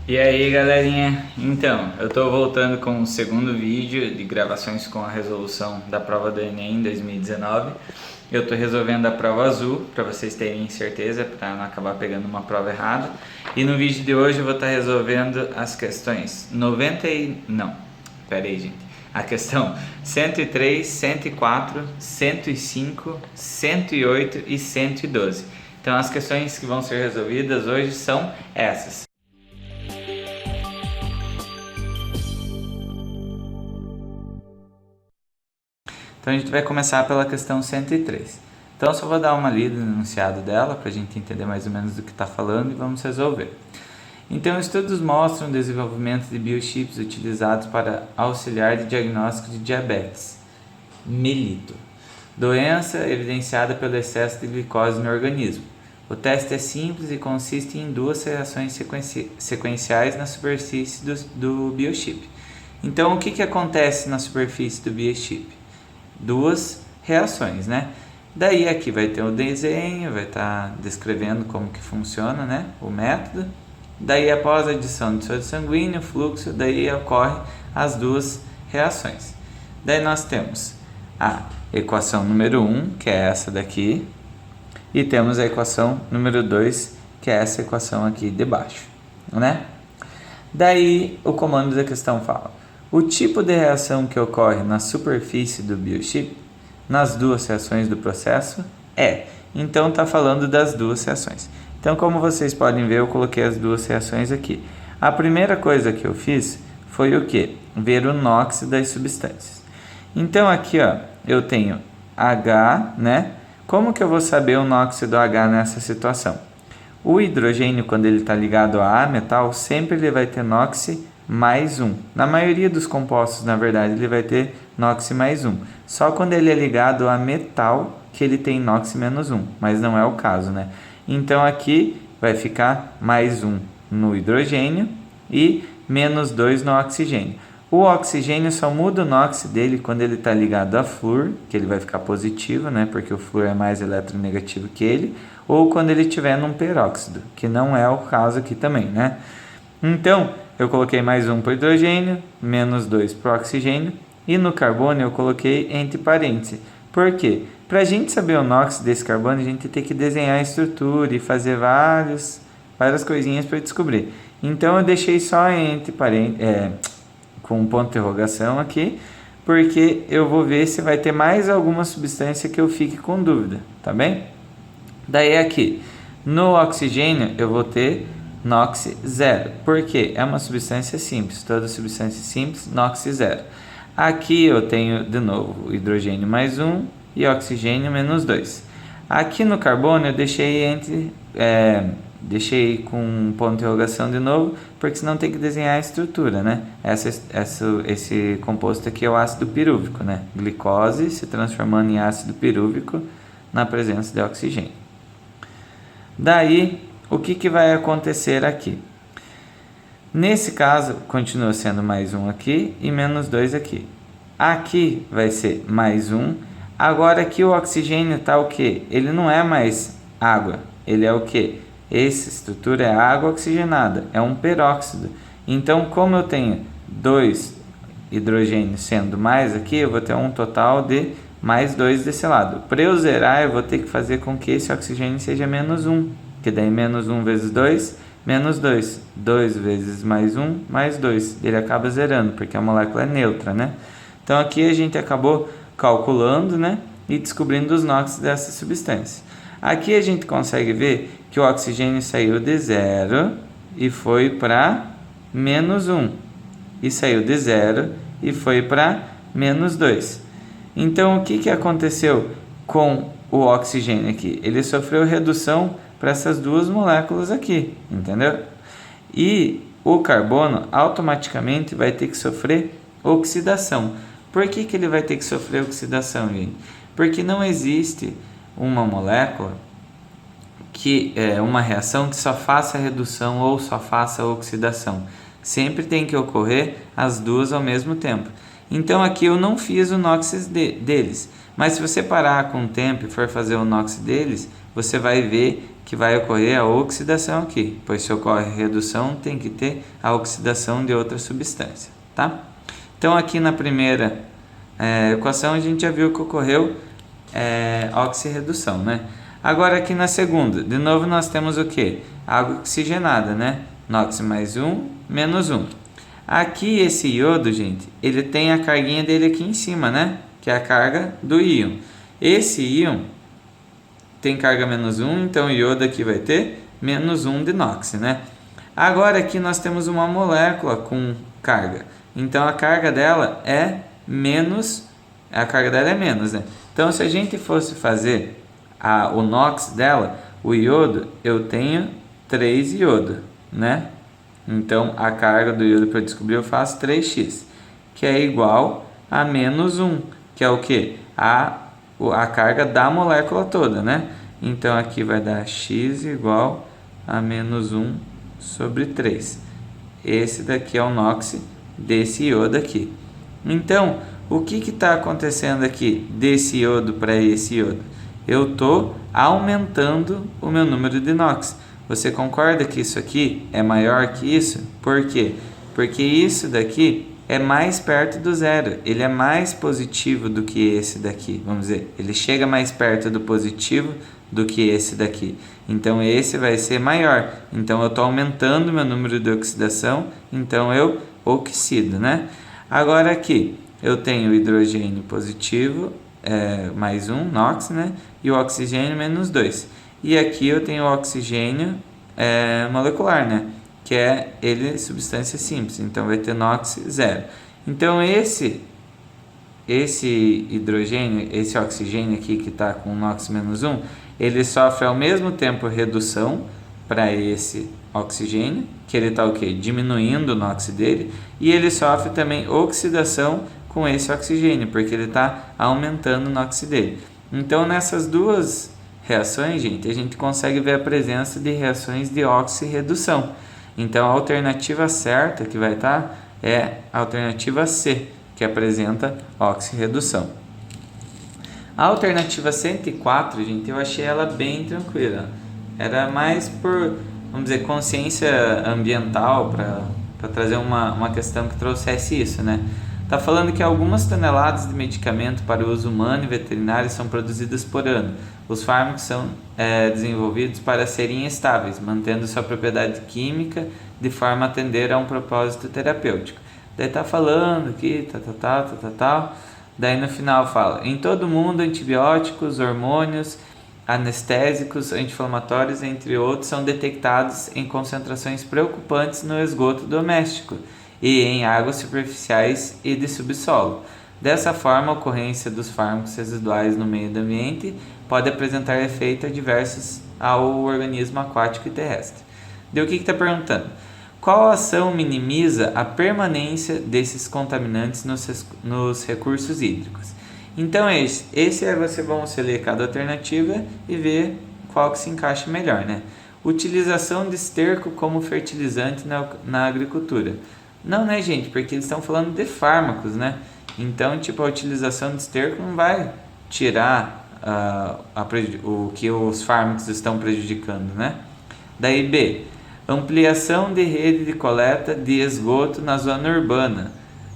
E aí galerinha, então, eu tô voltando com o segundo vídeo de gravações com a resolução da prova do Enem 2019. Eu tô resolvendo a prova azul, para vocês terem certeza, para não acabar pegando uma prova errada. E no vídeo de hoje eu vou estar resolvendo as questões a questão 103, 104, 105, 108 e 112. Então as questões que vão ser resolvidas hoje são essas. Então a gente vai começar pela questão 103. Então eu só vou dar uma lida no enunciado dela para a gente entender mais ou menos do que está falando e vamos resolver. Então estudos mostram o desenvolvimento de biochips utilizados para auxiliar de diagnóstico de diabetes mellitus, doença evidenciada pelo excesso de glicose no organismo. O teste é simples e consiste em duas reações sequenciais na superfície do biochip. Então o que acontece na superfície do biochip? Duas reações, né? Daí aqui vai ter o desenho, vai estar descrevendo como que funciona, né? O método. Daí após a adição de soro sanguíneo, fluxo, daí ocorre as duas reações. Daí nós temos a equação número 1, que é essa daqui, e temos a equação número 2, que é essa equação aqui de baixo, né? Daí o comando da questão fala: o tipo de reação que ocorre na superfície do biochip nas duas reações do processo é. Então está falando das duas reações. Então, como vocês podem ver, eu coloquei as duas reações aqui. A primeira coisa que eu fiz foi o quê? Ver o NOx das substâncias. Então aqui, ó, eu tenho H, né? Como que eu vou saber o NOx do H nessa situação? O hidrogênio, quando ele está ligado a metal, sempre ele vai ter NOx mais 1. Na maioria dos compostos, na verdade, ele vai ter NOx mais 1. Só quando ele é ligado a metal que ele tem NOx menos 1, mas não é o caso, né? Então aqui vai ficar mais 1 no hidrogênio e menos 2 no oxigênio. O oxigênio só muda o NOx dele quando ele está ligado a flúor, que ele vai ficar positivo, né? Porque o flúor é mais eletronegativo que ele, ou quando ele estiver num peróxido, que não é o caso aqui também, né? Então, eu coloquei mais 1 para o hidrogênio, menos 2 para o oxigênio, e no carbono eu coloquei entre parênteses. Por quê? Para a gente saber o NOx desse carbono, a gente tem que desenhar a estrutura e fazer várias coisinhas para descobrir. Então eu deixei só entre parênteses, com um ponto de interrogação aqui, porque eu vou ver se vai ter mais alguma substância que eu fique com dúvida, tá bem? Daí aqui, no oxigênio eu vou ter NOx zero, porque é uma substância simples, toda substância simples, NOx zero. Aqui eu tenho de novo hidrogênio mais 1 e oxigênio menos 2. Aqui no carbono eu deixei com um ponto de interrogação de novo, porque senão tem que desenhar a estrutura, né? Esse composto aqui é o ácido pirúvico, né? Glicose se transformando em ácido pirúvico na presença de oxigênio. Daí, o que vai acontecer aqui? Nesse caso, continua sendo mais 1 aqui e menos 2 aqui. Aqui vai ser mais 1. Agora aqui o oxigênio está o quê? Ele não é mais água. Ele é o quê? Essa estrutura é água oxigenada. É um peróxido. Então, como eu tenho 2 hidrogênios sendo mais aqui, eu vou ter um total de mais 2 desse lado. Para eu zerar, eu vou ter que fazer com que esse oxigênio seja menos 1. Que daí menos 1 vezes 2, menos 2. 2 vezes mais 1, mais 2. Ele acaba zerando, porque a molécula é neutra, né? Então aqui a gente acabou calculando, né? E descobrindo os NOx dessa substância. Aqui a gente consegue ver que o oxigênio saiu de 0 e foi para menos 1. E saiu de 0 e foi para menos 2. Então o que aconteceu com o oxigênio aqui? Ele sofreu redução para essas duas moléculas aqui, entendeu? E o carbono automaticamente vai ter que sofrer oxidação. Por que ele vai ter que sofrer oxidação, gente? Porque não existe uma molécula que é uma reação que só faça redução ou só faça oxidação. Sempre tem que ocorrer as duas ao mesmo tempo. Então aqui eu não fiz o NOx deles, mas se você parar com o tempo e for fazer o NOx deles, você vai ver que vai ocorrer a oxidação aqui, pois se ocorre redução, tem que ter a oxidação de outra substância, tá? Então, aqui na primeira equação, a gente já viu que ocorreu oxirredução, né? Agora, aqui na segunda, de novo, nós temos o quê? Água oxigenada, né? NOx mais 1, menos 1. Aqui, esse iodo, gente, ele tem a carguinha dele aqui em cima, né? Que é a carga do íon. Esse íon tem carga menos 1, então o iodo aqui vai ter menos 1 de NOx, né? Agora aqui nós temos uma molécula com carga. Então a carga dela é menos, né? Então se a gente fosse fazer o NOx dela, o iodo, eu tenho 3 iodo, né? Então a carga do iodo para descobrir eu faço 3x, que é igual a menos 1, que é o que? A carga da molécula toda, né? Então, aqui vai dar x igual a menos 1 sobre 3. Esse daqui é o NOx desse iodo aqui. Então, o que está acontecendo aqui desse iodo para esse iodo? Eu estou aumentando o meu número de NOx. Você concorda que isso aqui é maior que isso? Por quê? Porque isso daqui é mais perto do zero, ele é mais positivo do que esse daqui, vamos dizer, ele chega mais perto do positivo do que esse daqui, então esse vai ser maior, então eu estou aumentando meu número de oxidação, então eu oxido, né? Agora aqui, eu tenho o hidrogênio positivo, mais 1, NOx, né? E o oxigênio menos 2, e aqui eu tenho o oxigênio molecular, né? Que é ele substância simples, então vai ter NOx 0. Então esse hidrogênio, esse oxigênio aqui que está com NOx menos 1, ele sofre ao mesmo tempo redução para esse oxigênio, que ele está o quê? Diminuindo o NOx dele, e ele sofre também oxidação com esse oxigênio, porque ele está aumentando o NOx dele. Então nessas duas reações, gente, a gente consegue ver a presença de reações de oxirredução. Então, a alternativa certa que vai estar é a alternativa C, que apresenta oxirredução. A alternativa 104, gente, eu achei ela bem tranquila. Era mais por, vamos dizer, consciência ambiental, para trazer uma questão que trouxesse isso, né? Está falando que algumas toneladas de medicamento para o uso humano e veterinário são produzidas por ano. Os fármacos são desenvolvidos para serem estáveis, mantendo sua propriedade química de forma a atender a um propósito terapêutico. Daí está falando aqui, tal. Daí no final fala, em todo o mundo, antibióticos, hormônios, anestésicos, anti-inflamatórios, entre outros, são detectados em concentrações preocupantes no esgoto doméstico e em águas superficiais e de subsolo. Dessa forma, a ocorrência dos fármacos residuais no meio ambiente pode apresentar efeitos adversos ao organismo aquático e terrestre. Daí o que está perguntando? Qual ação minimiza a permanência desses contaminantes nos recursos hídricos? Então vamos ler cada alternativa e ver qual que se encaixa melhor, né? Utilização de esterco como fertilizante na agricultura. Não, né, gente? Porque eles estão falando de fármacos, né? Então, a utilização de esterco não vai tirar o que os fármacos estão prejudicando, né? Daí B, ampliação de rede de coleta de esgoto na zona urbana.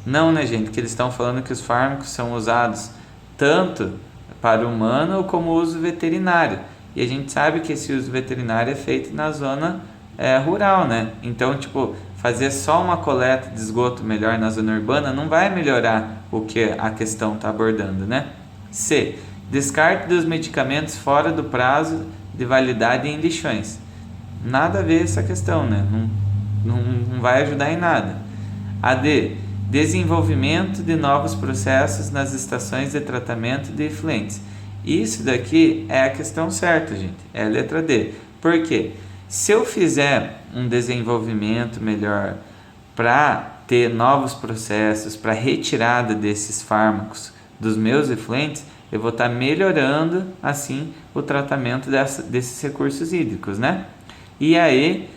Não, né, gente? Que eles estão falando que os fármacos são usados tanto para o humano como uso veterinário. E a gente sabe que esse uso veterinário é feito na zona rural, né? Então, fazer só uma coleta de esgoto melhor na zona urbana não vai melhorar o que a questão está abordando, né? C. Descarte dos medicamentos fora do prazo de validade em lixões. Nada a ver essa questão, né? Não vai ajudar em nada. A D. Desenvolvimento de novos processos nas estações de tratamento de efluentes. Isso daqui é a questão certa, gente. É a letra D. Por quê? Se eu fizer um desenvolvimento melhor para ter novos processos, para retirada desses fármacos dos meus efluentes, eu vou estar melhorando, assim, o tratamento desses recursos hídricos, né? E aí,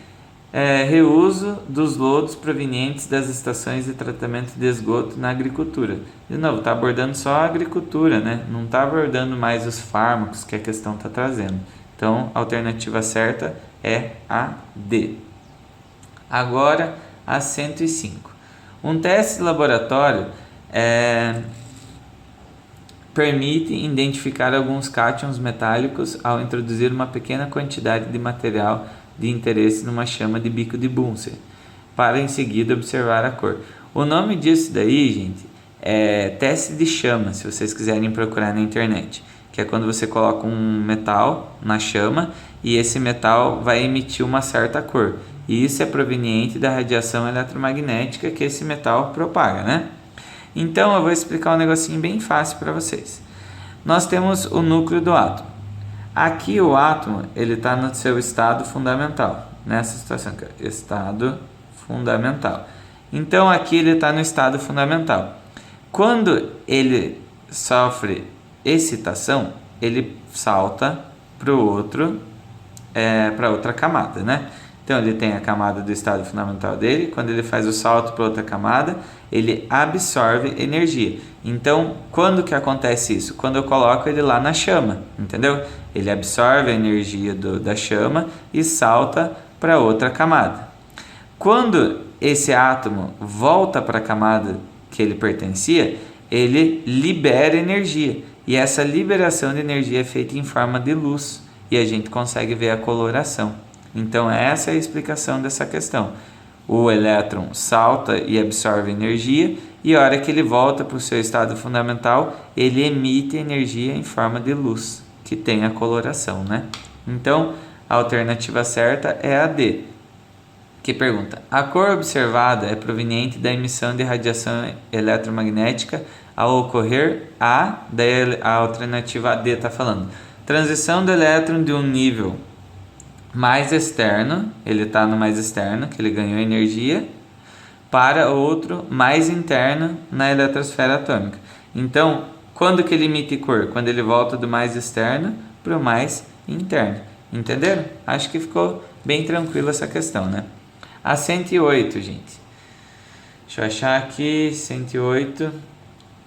reuso dos lodos provenientes das estações de tratamento de esgoto na agricultura. De novo, está abordando só a agricultura, né? Não está abordando mais os fármacos que a questão está trazendo. Então, a alternativa certa é a D. Agora, a 105. Um teste de laboratório permite identificar alguns cátions metálicos ao introduzir uma pequena quantidade de material de interesse numa chama de bico de Bunsen, para em seguida observar a cor. O nome disso daí, gente, é teste de chama, se vocês quiserem procurar na internet, que é quando você coloca um metal na chama e esse metal vai emitir uma certa cor. E isso é proveniente da radiação eletromagnética que esse metal propaga, né? Então eu vou explicar um negocinho bem fácil para vocês. Nós temos o núcleo do átomo. Aqui o átomo ele está no seu estado fundamental, nessa situação aqui, estado fundamental. Então aqui ele está no estado fundamental. Quando ele sofre excitação, ele salta para outra camada, né? Então ele tem a camada do estado fundamental dele. Quando ele faz o salto para outra camada, ele absorve energia. Então, quando que acontece isso? Quando eu coloco ele lá na chama, entendeu? Ele absorve a energia da chama e salta para outra camada. Quando esse átomo volta para a camada que ele pertencia, ele libera energia. E essa liberação de energia é feita em forma de luz. E a gente consegue ver a coloração. Então, essa é a explicação dessa questão. O elétron salta e absorve energia, e a hora que ele volta para o seu estado fundamental, ele emite energia em forma de luz, que tem a coloração, né? Então, a alternativa certa é a D, que pergunta: a cor observada é proveniente da emissão de radiação eletromagnética ao ocorrer daí a alternativa D está falando. Transição do elétron de um nível mais externo, ele está no mais externo, que ele ganhou energia, para outro mais interno na eletrosfera atômica. Então, quando que ele emite cor? Quando ele volta do mais externo para o mais interno. Entenderam? Acho que ficou bem tranquila essa questão, né? A 108, gente. Deixa eu achar aqui, 108.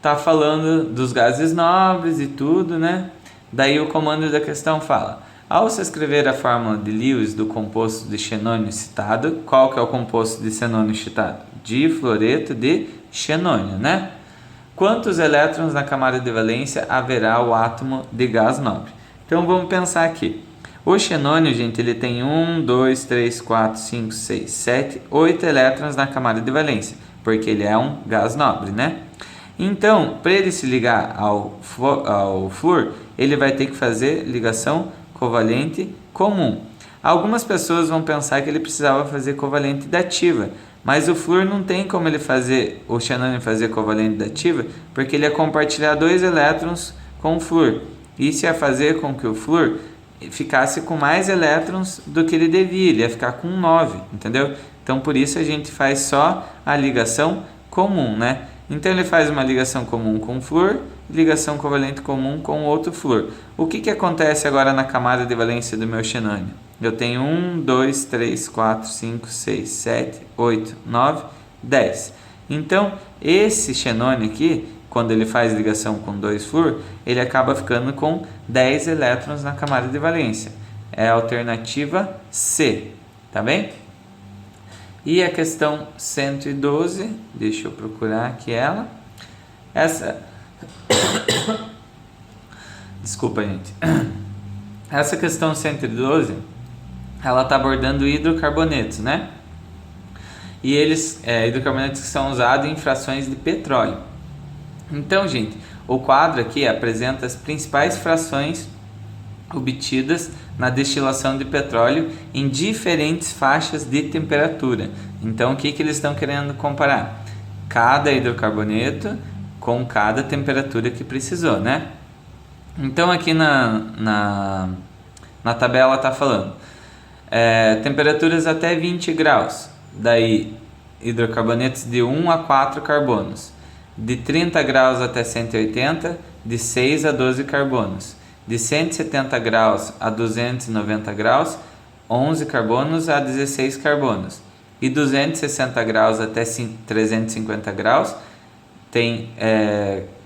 Tá falando dos gases nobres e tudo, né? Daí o comando da questão fala: ao se escrever a fórmula de Lewis do composto de xenônio citado, qual que é o composto de xenônio citado? Difluoreto de xenônio, né? Quantos elétrons na camada de valência haverá o átomo de gás nobre? Então vamos pensar aqui. O xenônio, gente, ele tem 1, 2, 3, 4, 5, 6, 7, 8 elétrons na camada de valência, porque ele é um gás nobre, né? Então, para ele se ligar ao flúor, ele vai ter que fazer ligação covalente comum. Algumas pessoas vão pensar que ele precisava fazer covalente dativa, mas o flúor não tem como o xenônio fazer covalente dativa, porque ele ia compartilhar 2 elétrons com o flúor. Isso ia fazer com que o flúor ficasse com mais elétrons do que ele devia, ele ia ficar com 9, entendeu? Então por isso a gente faz só a ligação comum, né? Então ele faz uma ligação comum com o flúor, ligação covalente comum com outro flúor. O que acontece agora na camada de valência do meu xenônio? Eu tenho 1, 2, 3, 4, 5, 6, 7, 8, 9, 10. Então esse xenônio aqui, quando ele faz ligação com 2 flúor, ele acaba ficando com 10 elétrons na camada de valência. É a alternativa C, tá bem? E a questão 112, deixa eu procurar aqui ela. Desculpa, gente. Essa questão 112, ela está abordando hidrocarbonetos, né? E hidrocarbonetos que são usados em frações de petróleo. Então, gente, o quadro aqui apresenta as principais frações obtidas na destilação de petróleo em diferentes faixas de temperatura. Então, o que eles estão querendo comparar? Cada hidrocarboneto com cada temperatura que precisou, né? Então, aqui na tabela está falando temperaturas até 20 graus, daí hidrocarbonetos de 1 a 4 carbonos, de 30 graus até 180, de 6 a 12 carbonos, de 170 graus a 290 graus, 11 carbonos a 16 carbonos, e 260 graus até 350 graus, tem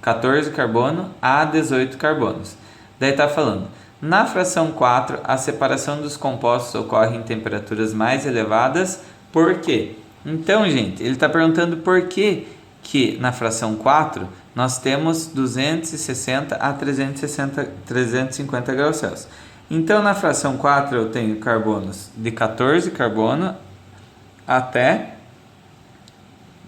14 carbono a 18 carbonos. Daí está falando, Na fração 4, a separação dos compostos ocorre em temperaturas mais elevadas. Por quê? Então, gente, ele está perguntando por que na fração 4 nós temos 260 a 350 graus Celsius. Então, na fração 4 eu tenho carbonos de 14 carbono até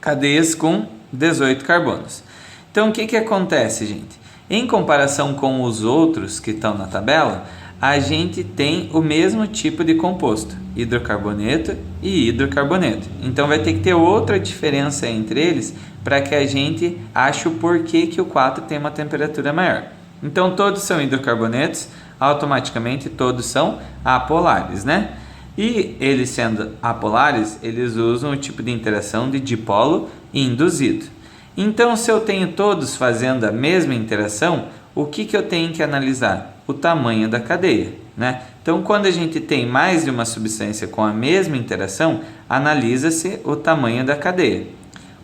cadeias com 18 carbonos. Então, o que acontece, gente? Em comparação com os outros que estão na tabela, a gente tem o mesmo tipo de composto, hidrocarboneto e hidrocarboneto. Então, vai ter que ter outra diferença entre eles para que a gente ache o porquê que o 4 tem uma temperatura maior. Então, todos são hidrocarbonetos, automaticamente todos são apolares, né? E eles sendo apolares, eles usam o tipo de interação de dipolo induzido. Então, se eu tenho todos fazendo a mesma interação, o que eu tenho que analisar? O tamanho da cadeia, né? Então, quando a gente tem mais de uma substância com a mesma interação, analisa-se o tamanho da cadeia.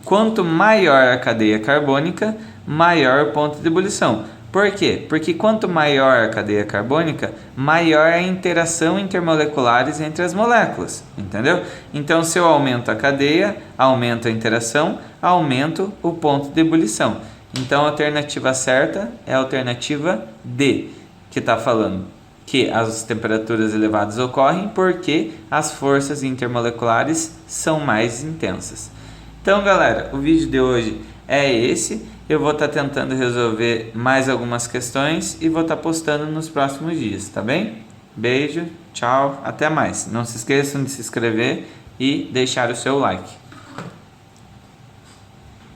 Quanto maior a cadeia carbônica, maior o ponto de ebulição. Por quê? Porque quanto maior a cadeia carbônica, maior a interação intermoleculares entre as moléculas, entendeu? Então, se eu aumento a cadeia, aumento a interação, aumento o ponto de ebulição. Então, a alternativa certa é a alternativa D, que está falando que as temperaturas elevadas ocorrem porque as forças intermoleculares são mais intensas. Então, galera, o vídeo de hoje é esse. Eu vou estar tentando resolver mais algumas questões e vou estar postando nos próximos dias, tá bem? Beijo, tchau, até mais. Não se esqueçam de se inscrever e deixar o seu like.